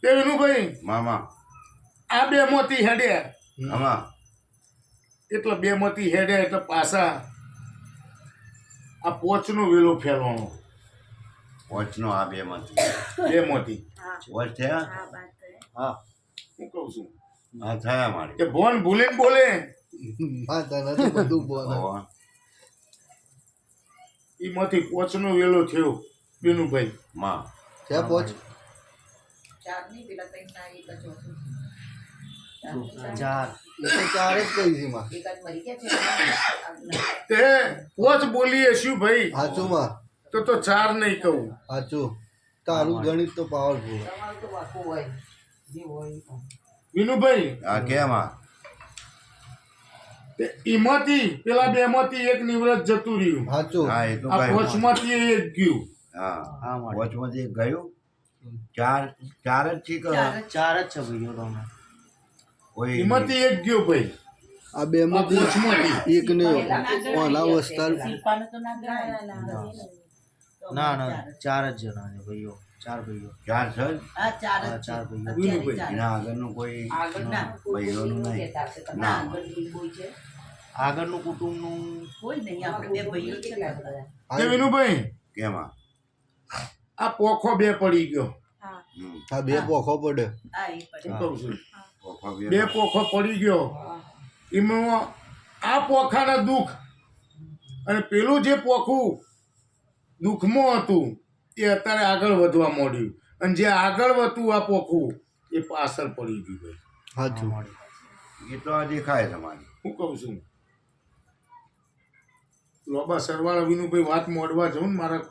તે વિનુભાઈ મામા આ બે મોતી હેડે આમાં એટલે બે મોતી હેડે એટલે પાછા આ પોચનો વેલો ફેરવાનો વોચનો આ બે માંથી બે મોતી વોચ થયા હા હું કહું છું હા થયા મારે કે ભોન ભૂલીને બોલે હોવા. એમાંથી પોચનો વેલો થયો વિનુભાઈ માં તે પોચ બોલીએ શું ભાઈ તો ચાર નહીં કહું તારું ગણિત તો પાવરફુલ વિનુભાઈ આ કેમ આ એમાંથી પેલા બે માંથી એક નિવૃત્ત જતું રહ્યું સાચું હા એ તો આ કઈ પોચમાંથી એક ગયું હા વોચમાંથી એક ગયું ચાર ચાર જ છે કે ચાર જ છે ભાઈઓ તમે કોઈ એમાંથી એક ગયો ભાઈ આ બે આ પોચમાંથી એક ને ઓના વસ્તાર ના ના ચાર જ જણા છે ભાઈઓ ચાર ભાઈઓ ચાર છે જ? હા ચાર ભાઈઓ વિનુભાઈ એના આગળનું કોઈ ભાઈઓનું નહીં ના આગળનું કુટુંબનું તે વિનુભાઈ કેમ આ આ પોખો બે પડી ગયો આ બે પોખો પડે હું કહું છું પોખો બે પોખો પડી ગયો એમાં આ પોખાના દુઃખ અને પેલું જે પોખું દુઃખમાં હતું એ અત્યારે આગળ વધવા માંડ્યું અને જે આગળ વધતું આ પોખું એ પાછળ પડી ગયું ભાઈ સાચું એ તો આ દેખાય તમારી હું કહું છું લોબા સરવાળા વિનુભાઈ વાત મોડવા જવું ને મારા